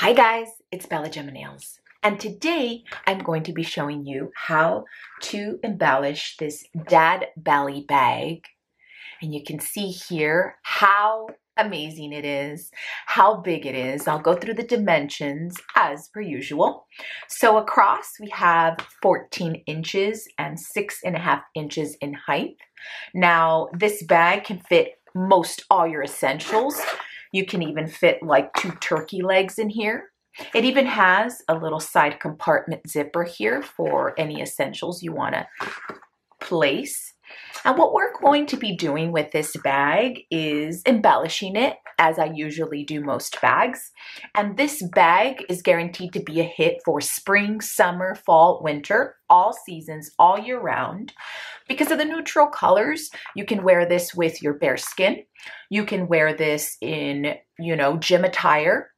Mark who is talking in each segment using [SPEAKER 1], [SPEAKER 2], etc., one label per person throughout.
[SPEAKER 1] Hi guys, it's BellaGemaNails, and today I'm going to be showing you how to embellish this dad belly bag. And you can see here how amazing it is, how big it is. I'll go through the dimensions as per usual. So across we have 14 inches and 6.5 inches in height. Now this bag can fit most all your essentials. You can even fit like 2 turkey legs in here. It even has a little side compartment zipper here for any essentials you want to place. And what we're going to be doing with this bag is embellishing it, as I usually do most bags. And this bag is guaranteed to be a hit for spring, summer, fall, winter, all seasons, all year round. Because of the neutral colors, you can wear this with your bare skin. You can wear this in, gym attire,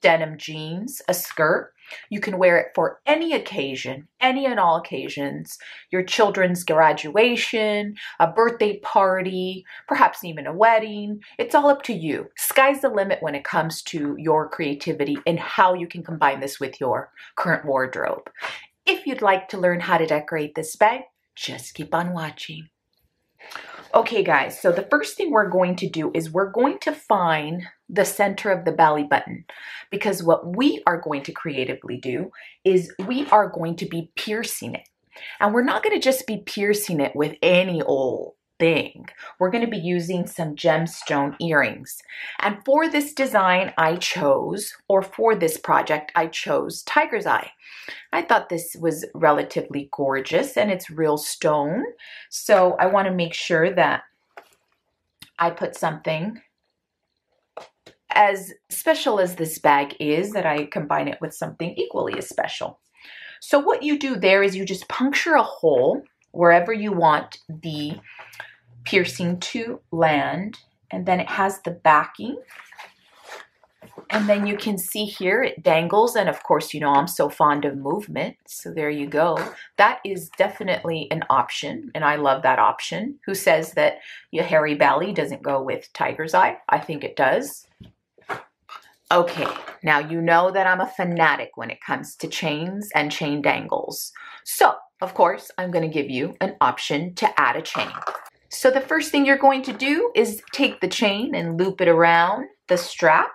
[SPEAKER 1] denim jeans, a skirt. You can wear it for any occasion, any and all occasions, your children's graduation, a birthday party, perhaps even a wedding. It's all up to you. Sky's the limit when it comes to your creativity and how you can combine this with your current wardrobe. If you'd like to learn how to decorate this bag, just keep on watching. Okay guys, so the first thing we're going to do is we're going to find the center of the belly button, because what we are going to creatively do is we are going to be piercing it. And we're not going to just be piercing it with any old thing. We're going to be using some gemstone earrings. And for this design for this project, I chose tiger's eye. I thought this was relatively gorgeous and it's real stone. So I want to make sure that I put something as special as this bag is, that I combine it with something equally as special. So what you do there is you just puncture a hole wherever you want the piercing to land, and then it has the backing. And then you can see here it dangles, and of course, I'm so fond of movement, so there you go. That is definitely an option, and I love that option. Who says that your hairy belly doesn't go with tiger's eye? I think it does. Okay, now you know that I'm a fanatic when it comes to chains and chain dangles. So, of course, I'm going to give you an option to add a chain. So the first thing you're going to do is take the chain and loop it around the strap.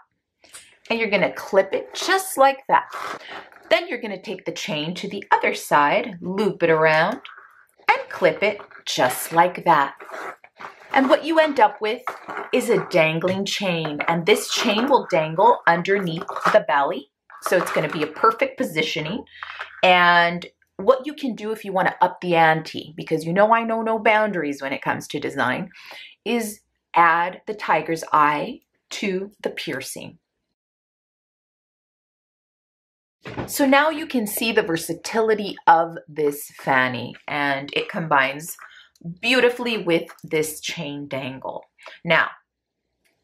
[SPEAKER 1] And you're going to clip it just like that. Then you're going to take the chain to the other side, loop it around, and clip it just like that. And what you end up with is a dangling chain. And this chain will dangle underneath the belly. So it's going to be a perfect positioning. And what you can do if you want to up the ante, because I know no boundaries when it comes to design, is add the tiger's eye to the piercing. So now you can see the versatility of this fanny, and it combines beautifully with this chain dangle. Now,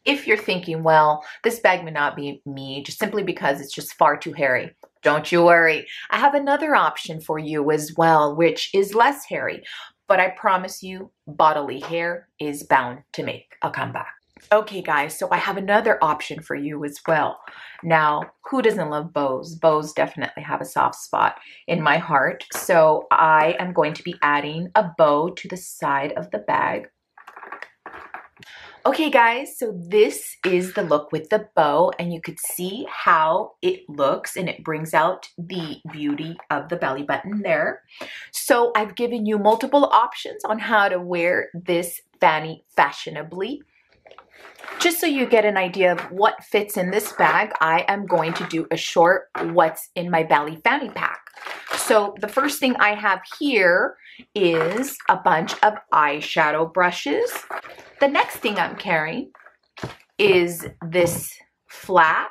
[SPEAKER 1] if you're thinking, well, this bag may not be me just simply because it's just far too hairy, don't you worry. I have another option for you as well, which is less hairy, but I promise you bodily hair is bound to make a comeback. Okay guys, so I have another option for you as well. Now, who doesn't love bows? Bows definitely have a soft spot in my heart. So I am going to be adding a bow to the side of the bag. Okay guys, so this is the look with the bow, and you could see how it looks, and it brings out the beauty of the belly button there. So I've given you multiple options on how to wear this fanny fashionably. Just so you get an idea of what fits in this bag, I am going to do a short what's in my belly fanny pack. So the first thing I have here is a bunch of eyeshadow brushes. The next thing I'm carrying is this flat.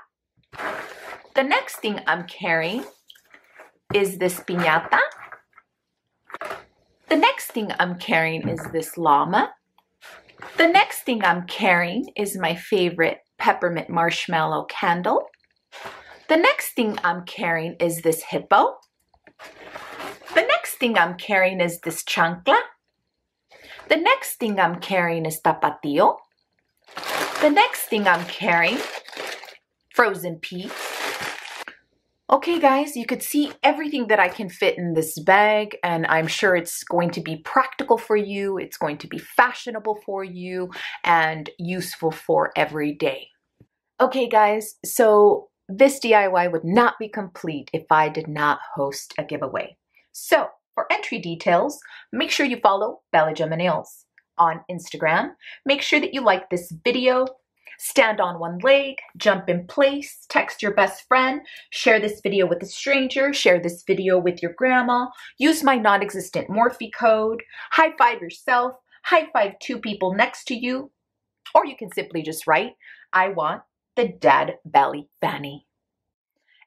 [SPEAKER 1] The next thing I'm carrying is this piñata. The next thing I'm carrying is this llama. The next thing I'm carrying is my favorite peppermint marshmallow candle. The next thing I'm carrying is this hippo. The next thing I'm carrying is this chancla. The next thing I'm carrying is tapatio. The next thing I'm carrying, frozen peas. Okay guys, you could see everything that I can fit in this bag, and I'm sure it's going to be practical for you, it's going to be fashionable for you, and useful for every day. Okay guys, so this DIY would not be complete if I did not host a giveaway. So for entry details, make sure you follow BellaGemaNails on Instagram. Make sure that you like this video. Stand on one leg, jump in place, text your best friend, share this video with a stranger, share this video with your grandma, use my non-existent Morphe code, high five yourself, high five two people next to you, or you can simply just write, I want the Dad Belly Fanny.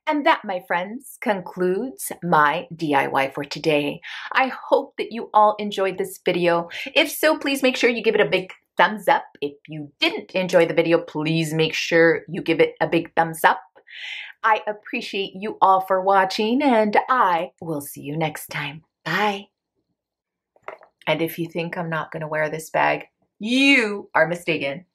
[SPEAKER 1] And that, my friends, concludes my DIY for today. I hope that you all enjoyed this video. If so, please make sure you give it a big thumbs up. If you didn't enjoy the video, please make sure you give it a big thumbs up. I appreciate you all for watching, and I will see you next time. Bye. And if you think I'm not going to wear this bag, you are mistaken.